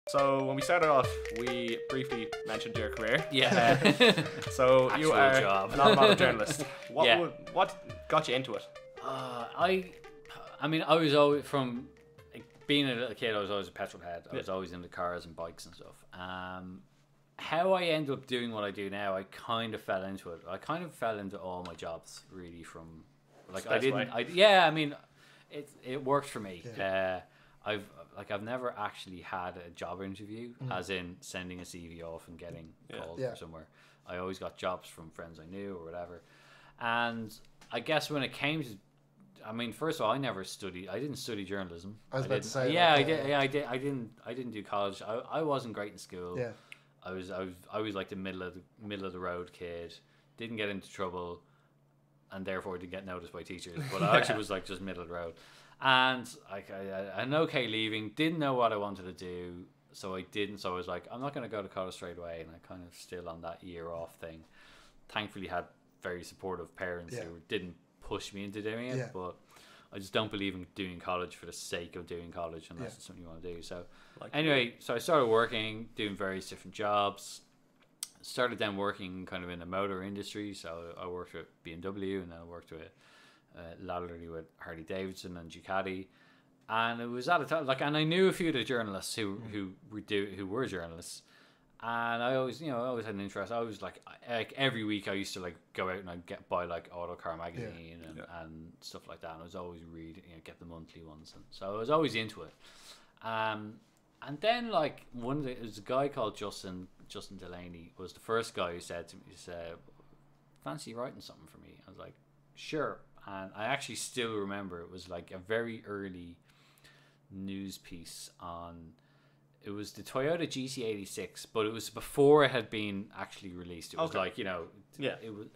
So when we started off, we briefly mentioned your career. Yeah. So you are job. an automotive journalist. Yeah. What got you into it? I mean, I was always from being a little kid. I was always a petrol head. I was always into cars and bikes and stuff. How I ended up doing what I do now, I kind of fell into it. I kind of fell into all my jobs really from like I didn't. I mean, it worked for me. Yeah. I've never actually had a job interview, as in sending a CV off and getting called for somewhere. I always got jobs from friends I knew or whatever. And I guess when it came to, I mean, first of all, I didn't study journalism. I was about to say. Yeah, I did. Yeah, I did. I didn't do college. I wasn't great in school. Yeah. I was like the middle of the road kid. Didn't get into trouble, and therefore didn't get noticed by teachers. But I actually was like just middle of the road. And like an okay leaving, didn't know what I wanted to do, so I didn't. So I was like, I'm not going to go to college straight away, and I kind of still on that year off thing. Thankfully, had very supportive parents who didn't push me into doing it, but I just don't believe in doing college for the sake of doing college unless it's something you want to do. So anyway, so I started working, doing various different jobs. Started then working kind of in the motor industry. So I worked with BMW, and then I worked with latterly with Harley Davidson and Ducati, and it was at a time like, and I knew a few of the journalists who were journalists, and I always had an interest. I was like every week I used to like go out and I'd buy like AutoCar magazine and stuff like that, and I was always reading, get the monthly ones, and so I was always into it. And then like there was a guy called Justin Delaney was the first guy who said to me, he said, "Fancy writing something for me?" I was like, "Sure." And I actually still remember it was like a very early news piece on, it was the Toyota GC86, but it was before it had been actually released. It was like, it would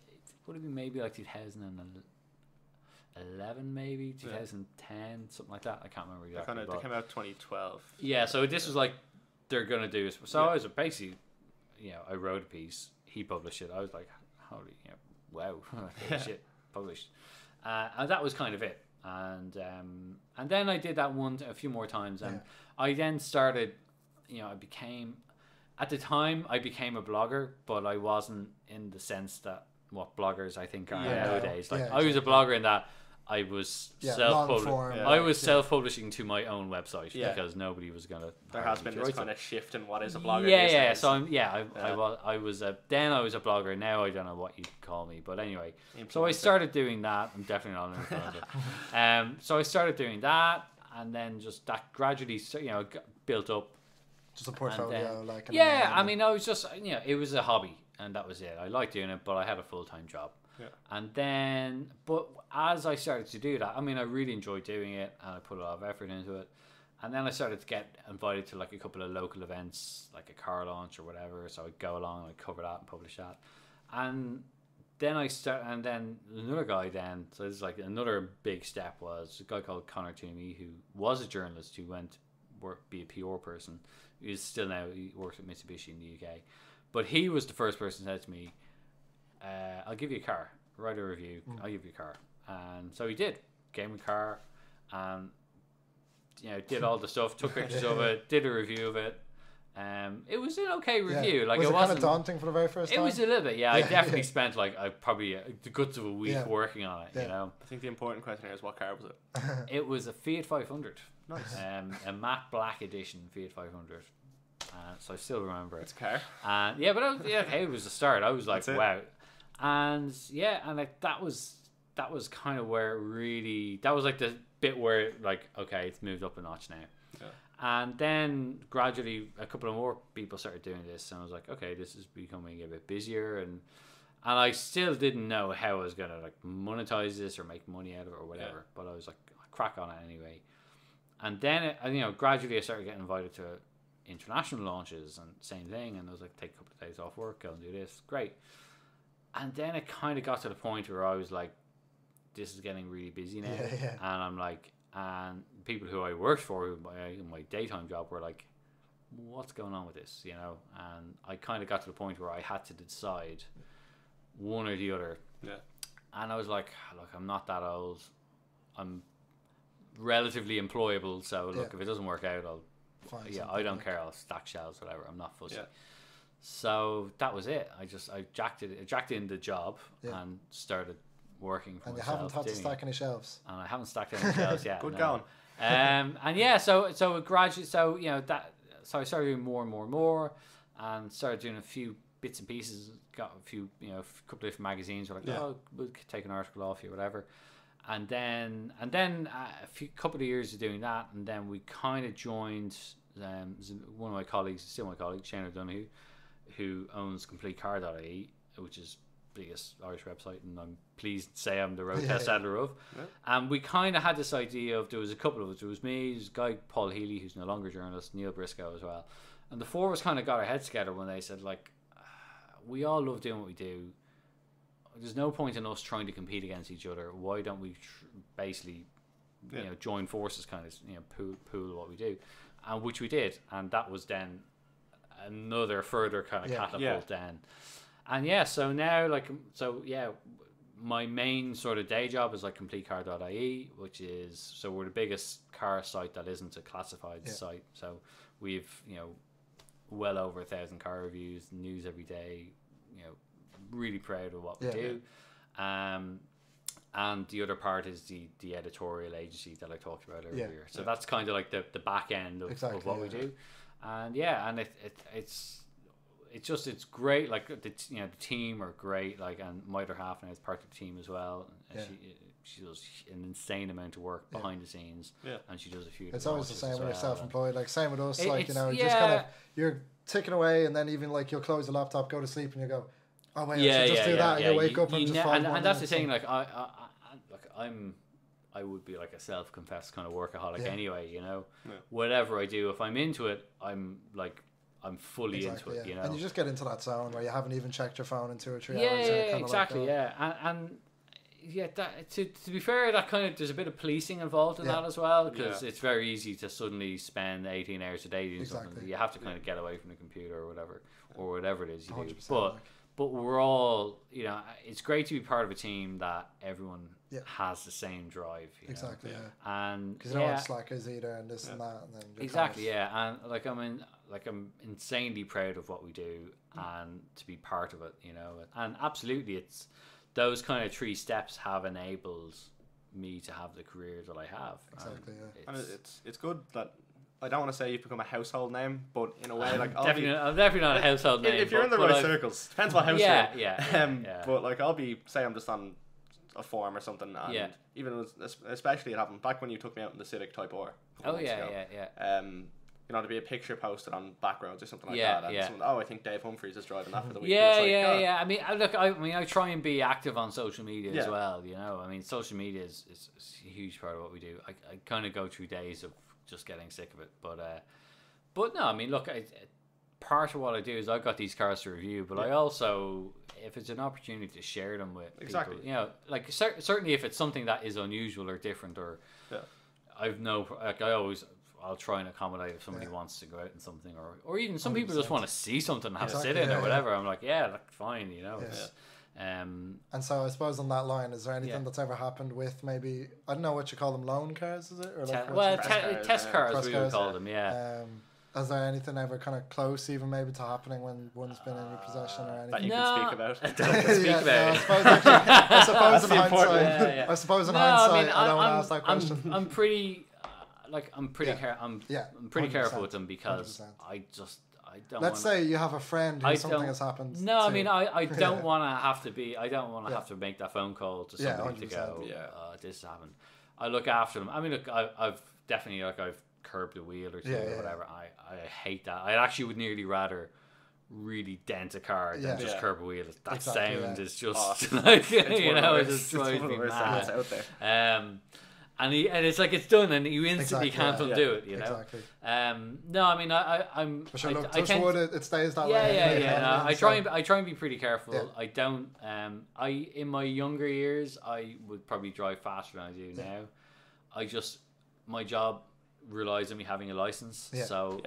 have been maybe like 2011, maybe 2010, something like that. I can't remember exactly. They came out 2012. Yeah, so this was like, they're going to do this. So I was basically, I wrote a piece, he published it. I was like, holy, wow, shit, published. And that was kind of it, and then I did that a few more times, and I then started, I became a blogger, but I wasn't in the sense that what bloggers I think are nowadays. Like I was a blogger in that I was self-publishing to my own website because nobody was gonna. There has been this kind of shift in what is a blogger. So I was a blogger. Now I don't know what you'd call me, but anyway. So I started doing that. I'm definitely not an influencer. So I started doing that, and then just that gradually, built up. Just a portfolio, I mean, I was just, it was a hobby, and that was it. I liked doing it, but I had a full-time job. Yeah. And then, but as I started to do that, I mean, I really enjoyed doing it, and I put a lot of effort into it. And then I started to get invited to like a couple of local events, like a car launch or whatever. So I'd go along, I'd cover that and publish that. And then and then another guy then, so this is like another big step, was a guy called Connor Toomey, who was a journalist who went be a PR person. He's still now, he works at Mitsubishi in the UK. But he was the first person who said to me, I'll give you a car, write a review, I'll give you a car. And so he did, gave me a car, and did all the stuff, took pictures of it, did a review of it. It was an okay review. Like, was it kind wasn't of daunting for the very first time? It was a little bit, I definitely spent like probably the guts of a week working on it. I think the important question here is, what car was it? It was a Fiat 500. Nice. A matte black edition Fiat 500. So I still remember it. It's a car. But it was a start. I was like, wow. And that was kind of where it really, that was like the bit where like, okay, it's moved up a notch now. Yeah. And then gradually a couple of more people started doing this, and I was like, okay, this is becoming a bit busier, and I still didn't know how I was gonna like monetize this or make money out of it or whatever. But I was like, I'll crack on it anyway. And then gradually I started getting invited to international launches, and same thing, and I was like, take a couple of days off work, go and do this, great. And then it kind of got to the point where I was like, this is getting really busy now. And I'm like, and people who I worked for in my daytime job were like, what's going on with this, and I kind of got to the point where I had to decide one or the other. And I was like, look, I'm not that old, I'm relatively employable, so look, if it doesn't work out, I'll find yeah, something I don't like- care. I'll stack shelves, whatever. I'm not fussy. Yeah. So that was it. I jacked in the job Yeah. and started working for And you myself. haven't had to doing stack it. any shelves. And I haven't stacked any shelves yet. Good no. going. And yeah, so it gradually, so you know that, so I started doing more and more and more, and started doing a few bits and pieces. Got a few, you know, a couple of different magazines. Were like, Yeah. oh, we'll take an article off you, whatever. And then a couple of years of doing that, and then we kind of joined one of my colleagues, still my colleague, Shane O'Donoghue, who owns CompleteCar.ie, which is biggest Irish website, and I'm pleased to say I'm the road test editor of. Yeah. And we kind of had this idea of, there was a couple of us. There was me, there's a guy, Paul Healy, who's no longer a journalist, Neil Briscoe as well. And the four of us kind of got our heads together when they said, like, we all love doing what we do. There's no point in us trying to compete against each other. Why don't we basically, you know, join forces, kind of, you know, pool what we do, and which we did, and that was then another further kind of catapult then. And yeah, so now, like, so yeah, my main sort of day job is like CompleteCar.ie, which is, so we're the biggest car site that isn't a classified site. So we've, you know, well over 1,000 car reviews, news every day, you know, really proud of what we do. And the other part is the editorial agency that I talked about earlier. So that's kind of like the back end of what we do. And and it's great. Like, the team are great. Like, and my other half now is part of the team as well. And she does an insane amount of work behind the scenes. Yeah. And she does a few. It's always the same when you're well. self-employed. Like, same with us. Like, you know, yeah. just kind of, you're ticking away, and then even like you'll close the laptop, go to sleep, and you go, oh wait, I should just do that. And you wake up and just find one. And that's the thing. Like, I would be like a self-confessed kind of workaholic anyway. You know, whatever I do, if I'm into it, I'm fully into it. You know, and you just get into that zone where you haven't even checked your phone in 2 or 3 hours. Yeah, exactly. And yeah, that, to be fair, that kind of, there's a bit of policing involved in that as well, because it's very easy to suddenly spend 18 hours a day doing something. You have to kind of get away from the computer or whatever it is you do. But we're all, you know, it's great to be part of a team that everyone has the same drive. You know? And because you don't want slackers either, and this and that, and then and like, I'm insanely proud of what we do and to be part of it, you know. And absolutely, it's those kind of 3 steps have enabled me to have the career that I have. And it's good that, I don't want to say you've become a household name, but in a way, like, I'm definitely not a household name. If you're in the right circles, depends what house you're in. But like, say I'm just on a forum or something, and even especially it happened back when you took me out in the Civic Type R. You know, to be a picture posted on Backroads or something like that, and someone, I think Dave Humphreys is driving that for the week. I mean, I try and be active on social media as well. You know, I mean, social media is a huge part of what we do. I kind of go through days of just getting sick of it, but no, I mean, look, part of what I do is I've got these cars to review, but I also, if it's an opportunity to share them with people, you know, like, certainly if it's something that is unusual or different, or I'll try and accommodate if somebody wants to go out in something, or even some 100%. People just want to see something and have a sit in or whatever. I'm like, like, fine, you know. And so I suppose on that line, is there anything that's ever happened with, maybe, I don't know what you call them, loan cars, is it? Or test cars we would call them, Is there anything ever kind of close, even maybe, to happening when one's been in your possession or anything? That you can speak about? Don't speak about it. I suppose in hindsight, I suppose in hindsight, I don't want to ask that question. I'm pretty... I'm pretty careful with them, because 100%. I don't. Let's say you have a friend who something has happened. No, I mean, I don't want to have to be. I don't want to have to make that phone call to somebody to go. This happened. I look after them. I mean, look, I've definitely, like, I've curbed a wheel or two or whatever. I hate that. I actually would nearly rather really dent a car than just curb a wheel. That sound is just like, you know, it just drives me mad. Out there. And it's like, it's done, and you instantly can't undo it, you know. No, I mean, I'm. For sure, touch wood, it stays that way. No, I try and be pretty careful. I don't. In my younger years, I would probably drive faster than I do now. My job relies on me having a license, so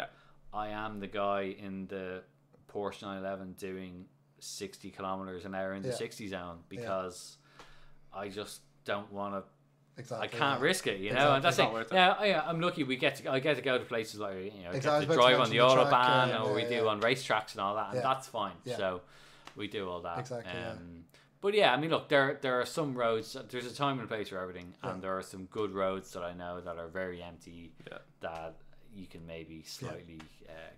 I am the guy in the Porsche 911 doing 60 kilometers an hour in the 60 zone, because I just don't want to Exactly. I can't risk it, you know. And that's it. Yeah, I'm lucky. I get to go to places like, you know, get to drive on the autobahn, or we do on racetracks and all that, and that's fine. So we do all that. Exactly. But yeah, I mean, look, there are some roads. There's a time and place for everything, and there are some good roads that I know that are very empty that you can maybe slightly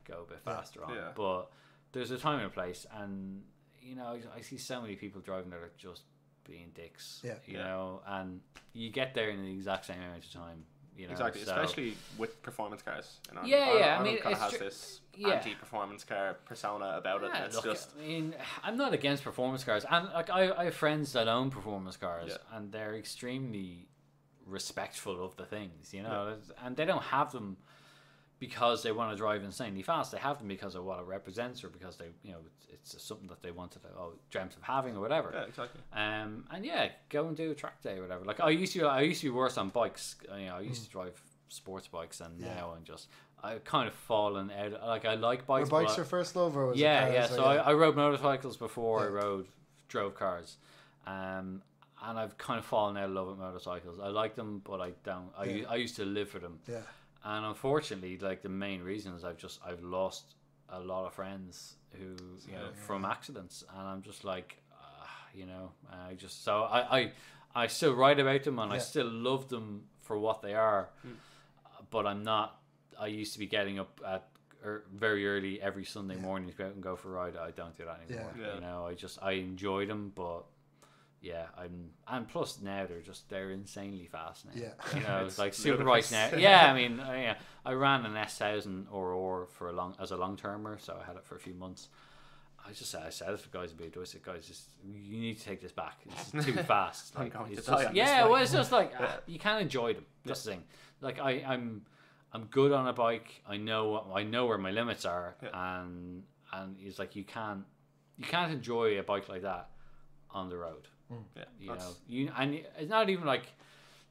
go a bit faster on. But there's a time and a place, and you know, I see so many people driving that are just being dicks, you know, and you get there in the exact same amount of time, you know. Exactly, so, especially with performance cars. You know, I mean, kind of has this anti-performance car persona about it. It's just. I mean, I'm not against performance cars, and like I have friends that own performance cars, and they're extremely respectful of the things, you know, and they don't have them because they want to drive insanely fast. They have them because of what it represents, or because they, you know, it's something that they wanted to, dreamt of having, or whatever. Yeah, exactly. And go and do a track day or whatever. Like I used to be worse on bikes. You know, I used to drive sports bikes, and now I've kind of fallen out. Like I like bikes. Were bikes your first love, or was it cars? So I rode motorcycles before I drove cars. And I've kind of fallen out of love with motorcycles. I like them, but I don't. I used to live for them. Yeah. And unfortunately, like the main reason is I've lost a lot of friends who from accidents, and I'm just like, you know, I still write about them, and I still love them for what they are, but I'm not. I used to be getting up at very early every Sunday morning to go out and go for a ride. I don't do that anymore. You know, I enjoy them, but. Yeah, and plus now they're insanely fast now. Yeah, you know, it's like super right now. Yeah, I mean, I ran an S1000 or for as a long termer, so I had it for a few months. I said it to guys a bit. I said, guys, you need to take this back. It's too fast. Like, it's just like you can't enjoy them. That's the thing. Like I'm good on a bike. I know where my limits are, and it's like you can't enjoy a bike like that on the road. You know, and it's not even like,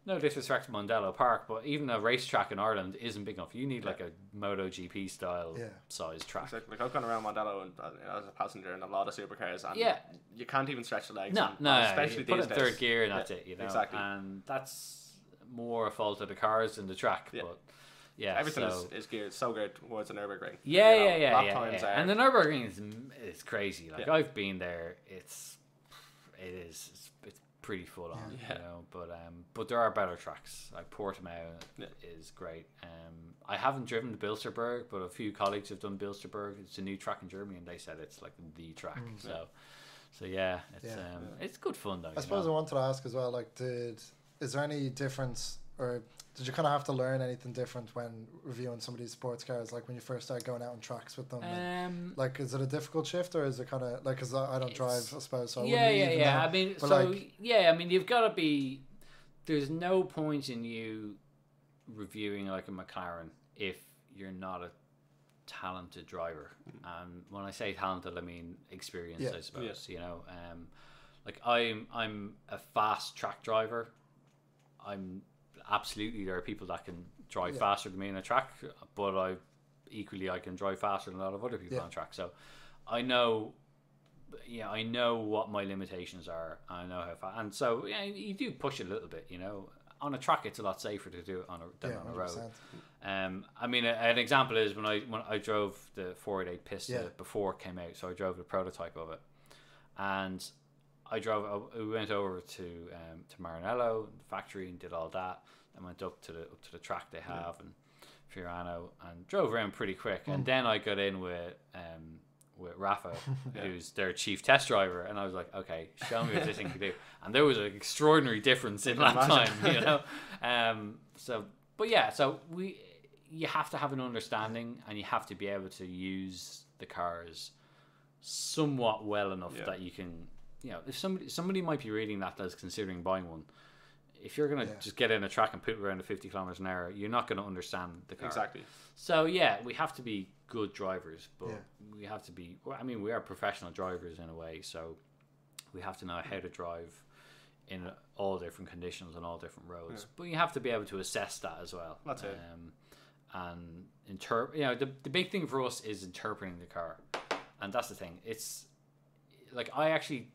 no disrespect to Mondello Park, but even a racetrack in Ireland isn't big enough. You need like a MotoGP style size track. Exactly. Like I've gone around Mondello as a passenger in a lot of supercars, and you can't even stretch the legs. No, especially you put it in third gear and that's it. You know, exactly. And that's more a fault of the cars than the track, but. Yeah, everything is geared so good towards the Nürburgring. And the Nürburgring is crazy. Like I've been there. It's pretty full on, you know. But there are better tracks. Like Portimao is great. I haven't driven the Bilsterberg, but a few colleagues have done Bilsterberg. It's a new track in Germany, and they said it's like the track. So it's good fun though. I suppose I wanted to ask as well. Like, is there any difference, or did you kind of have to learn anything different when reviewing some of these sports cars, like when you first started going out on tracks with them? Like, is it a difficult shift, or is it kind of like, because I don't drive, I suppose, so I wouldn't even know. I mean, but I mean, you've got to be. There's no point in you reviewing like a McLaren if you're not a talented driver. And when I say talented, I mean experienced, I suppose. You know, like I'm a fast track driver. Absolutely, there are people that can drive faster than me in a track, but I can drive faster than a lot of other people on track. So I know what my limitations are. I know how fast, and so you do push it a little bit. You know, on a track, it's a lot safer to do it on a road. I mean, an example is when I drove the 488 Pista before it came out. So I drove the prototype of it, and we went over to Maranello, the factory, and did all that, and went up to the track they have and Fiorano, and drove around pretty quick. And then I got in with Rafa, who's their chief test driver, and I was like, okay, show me what this thing can do. And there was an extraordinary difference in that time, you know. So you have to have an understanding, and you have to be able to use the cars somewhat well enough that you can. You know, if somebody might be reading that's considering buying one, if you're going to just get in a track and put it around to 50 kilometers an hour, you're not going to understand the car. Exactly. So we have to be good drivers, but we have to be. I mean, we are professional drivers in a way, so we have to know how to drive in all different conditions on all different roads. Yeah. But you have to be able to assess that as well. That's it. And the big thing for us is interpreting the car, and that's the thing. It's like I actually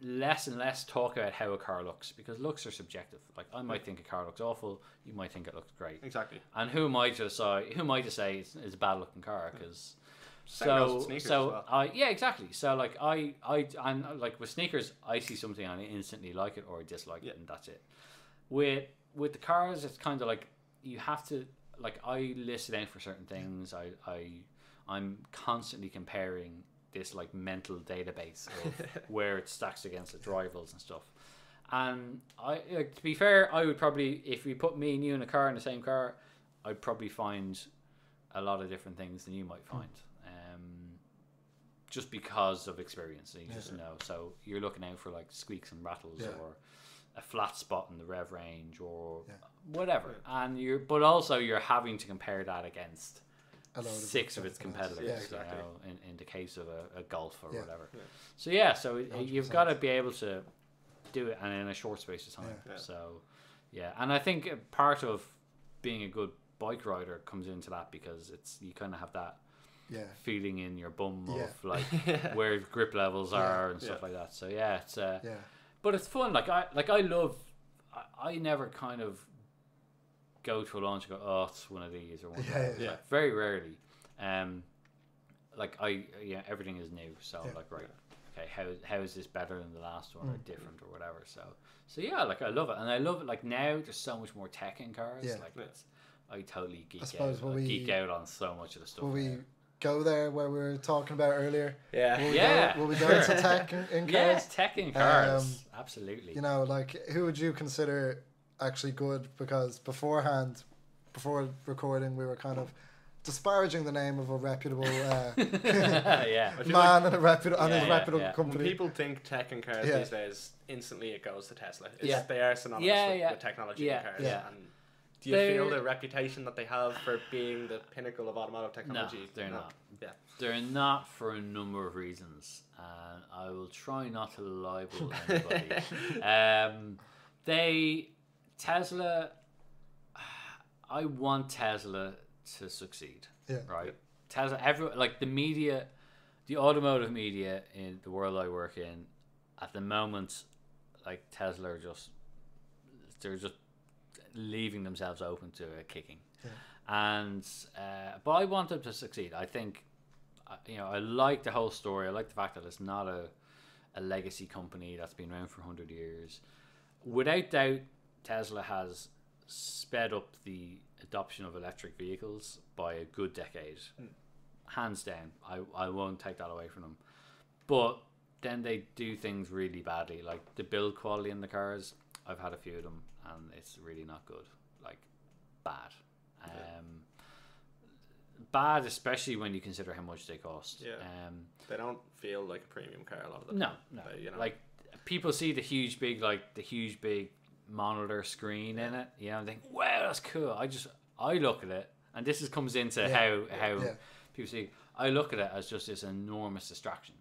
less and less talk about how a car looks, because looks are subjective. Like, I might think a car looks awful, you might think it looks great. Exactly. And who am I to say it's a bad looking car? Because yeah, exactly. So like I'm like with sneakers, I see something and I instantly like it or I dislike it, and that's it. With the cars, it's kind of like you have to, like, I list it out for certain things. I'm constantly comparing this like mental database of where it stacks against its rivals and stuff. And to be fair, I would probably, if we put me and you in a car in the same car, I'd probably find a lot of different things than you might find. Just because of experience, and you just know. So you're looking out for like squeaks and rattles, or a flat spot in the rev range, or whatever. And but also you're having to compare that against six of its competitors. You know, in the case of a Golf or whatever. So so you've got to be able to do it, and in a short space of time. So and I think part of being a good bike rider comes into that, because you kind of have that feeling in your bum of like where grip levels are and stuff like that. So it's but it's fun. Like I love. I never kind of go to a launch and go, oh, it's one of these or one of those. Like, very rarely. Like everything is new. So like, right, okay, how is this better than the last one or different or whatever? So like I love it, and I love it. Like now, there's so much more tech in cars. I totally geek out. I geek out on so much of the stuff. Will we go there where we were talking about earlier? Will we go into tech in cars? Yes, tech in cars. Absolutely. You know, like, who would you consider actually good? Because before recording, we were kind of disparaging the name of a reputable man and a reputable company. When people think tech in cars these days, instantly it goes to Tesla. They are synonymous with technology in cars. And do you feel the reputation that they have for being the pinnacle of automotive technology? No, they're not. Yeah. They're not, for a number of reasons, and I will try not to libel anybody. Tesla, I want Tesla to succeed. Right? Tesla, like the media, the automotive media in the world I work in, at the moment, like Tesla they're just leaving themselves open to a kicking. And but I want them to succeed. I think, I like the whole story. I like the fact that it's not a legacy company that's been around for 100 years. Without doubt, Tesla has sped up the adoption of electric vehicles by a good decade. Hands down. I won't take that away from them. But then they do things really badly. Like the build quality in the cars, I've had a few of them, and it's really not good. Like, bad. Bad, especially when you consider how much they cost. They don't feel like a premium car a lot of them. No. Like, people see the huge big monitor screen in it, and think, wow, that's cool. I look at it, and this comes into how people see. I look at it as just this enormous distraction.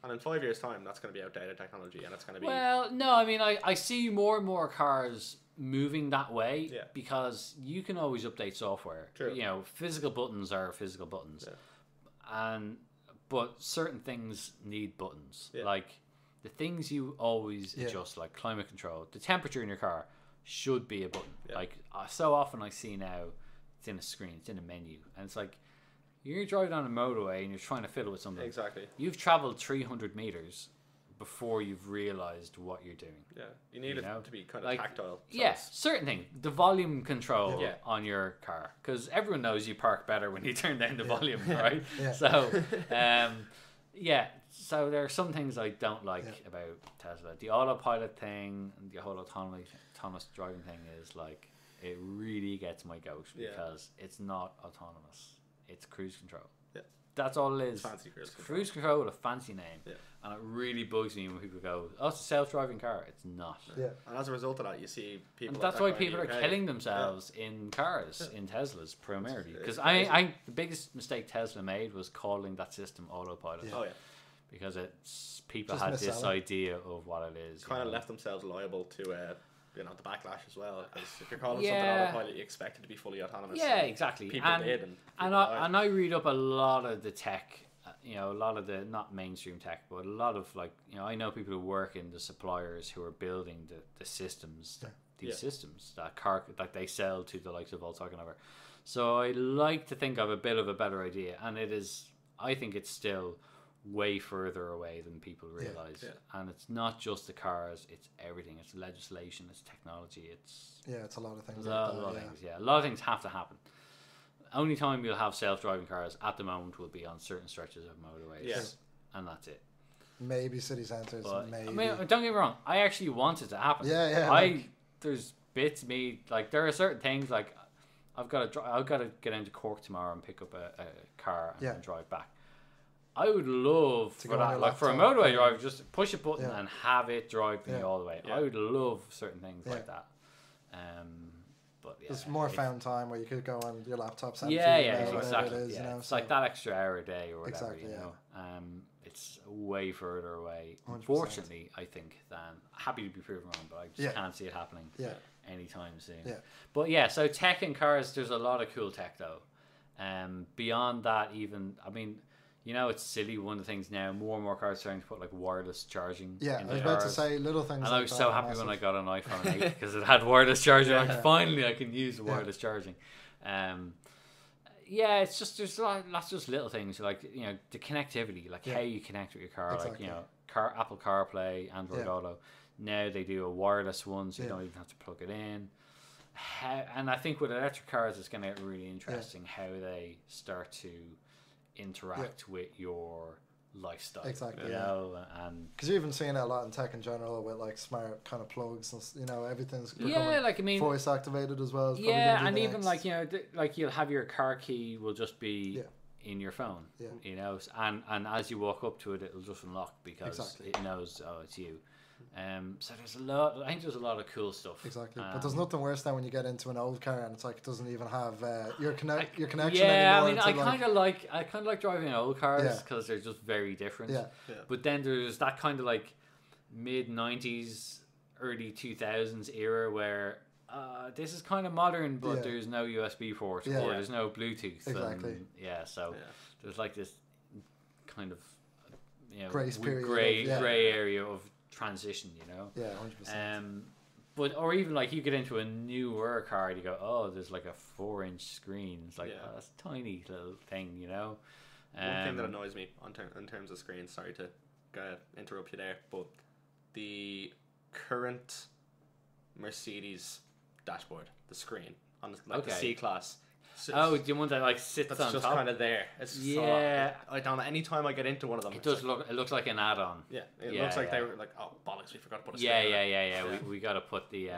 And in 5 years' time, that's going to be outdated technology, and it's going to be... Well, no, I mean, I see more and more cars moving that way because you can always update software. True. Physical buttons are physical buttons. But certain things need buttons. Like, the things you always adjust, like climate control, the temperature in your car should be a button. Like, so often I see now, it's in a screen, it's in a menu, and it's like, you're driving on a motorway and you're trying to fiddle with something. Exactly. You've traveled 300 meters before you've realized what you're doing. You need it to be kind of tactile. So certain thing. The volume control on your car, because everyone knows you park better when you turn down the volume, right? So, so there are some things I don't like about Tesla. The autopilot thing and the whole autonomous driving thing is like, it really gets my goat because it's not autonomous. It's cruise control. That's all it is. Fancy cruise control. Cruise control with a fancy name. And it really bugs me when people go, oh, it's a self-driving car. It's not. And as a result of that, you see people... And that's why people are killing themselves in cars, in Teslas, primarily. Because I the biggest mistake Tesla made was calling that system autopilot. Because people just had this idea of what it is. Kind of left themselves liable to... the backlash as well, because if you're calling something autopilot, you expect it to be fully autonomous. Exactly. People did, and I read up a lot of the tech you know, a lot of the, not mainstream tech, but a lot of like, you know, I know people who work in the suppliers who are building the systems, these systems that they sell to the likes of Volkswagen or whatever. So I like to think I have a bit of a better idea, and I think it's still way further away than people realize. And it's not just the cars, it's everything. It's legislation, it's technology, it's a lot of things. A lot of things. A lot of things have to happen. Only time you'll have self-driving cars at the moment will be on certain stretches of motorways, and that's it. Maybe city centres. Maybe. I mean, don't get me wrong. I actually want it to happen. There's bits of me, like, there are certain things, like, I've got to get into Cork tomorrow and pick up a car and drive back. I would love for that, like, for a motorway drive, just push a button and have it drive me all the way. I would love certain things like that. But there's more found time where you could go on your laptop. Exactly. It's like that extra hour a day or whatever. You know, it's way further away. 100%. Unfortunately, I think than happy to be proven wrong, but I just can't see it happening anytime soon. But so tech in cars, there's a lot of cool tech though. Beyond that, even I mean, you know, it's silly. One of the things now, more and more cars are starting to put like wireless charging. I was about to say little things. And I was so happy when I got an iPhone 8 because it had wireless charging. Like, finally, I can use wireless charging. It's just there's lots of just little things like, you know, the connectivity, like how you connect with your car, like, you know, Apple CarPlay, Android Auto. Now they do a wireless one, so you don't even have to plug it in. And I think with electric cars, it's going to get really interesting how they start to interact with your lifestyle, you know, and because you're even seeing it a lot in tech in general with like smart kind of plugs and, you know, everything's becoming voice activated as well. And even like, you know, like you'll have your car key will just be in your phone, you know, and as you walk up to it, it'll just unlock because it knows, oh, it's you. So there's I think there's a lot of cool stuff. But there's nothing worse than when you get into an old car and it's like it doesn't even have your connection anymore. I mean, I kind of like driving old cars because they're just very different. But then there's that kind of like mid 90s, early 2000s era where this is kind of modern, but there's no USB port or there's no Bluetooth. So there's like this kind of, you know, gray area of transition, you know. 100%. But or even like you get into a newer car and you go, oh, there's like a 4-inch screen. It's like, oh, that's a tiny little thing, you know. One thing that annoys me in terms of screens, sorry to interrupt you there, but the current Mercedes dashboard, the screen on the C-Class. Do you want that like sits that's on just top? Kind of there. It's I don't know. Anytime I get into one of them, it does look. It looks like an add-on. It looks like they were like, oh bollocks, we forgot to put a screen on. We got to put the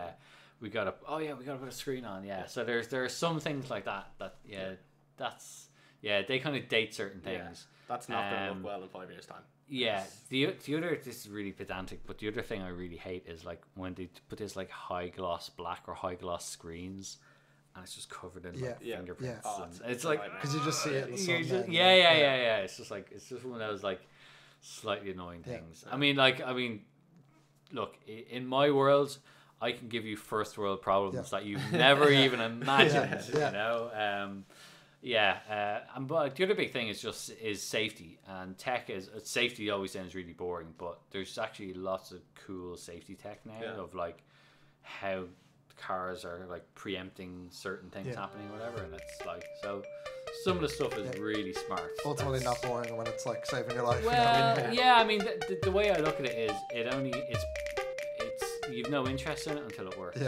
we got to put a screen on. So there are some things like that that's they kind of date certain things. That's not going to look well in 5 years' time. The other, this is really pedantic, but the other thing I really hate is like when they put this like high gloss black or high gloss screens. And it's just covered in like fingerprints. Oh, it's like because you just see it in the sun. It's just one of those like slightly annoying things. I mean, look, in my world, I can give you first world problems that you've never even imagined. You know, but the other big thing is safety, and tech is safety always sounds really boring, but there's actually lots of cool safety tech now of like how cars are like preempting certain things happening, whatever, and it's like, so some of the stuff is really smart. Ultimately not boring when it's like saving your life. Well, I mean the way I look at it is it's you've no interest in it until it works.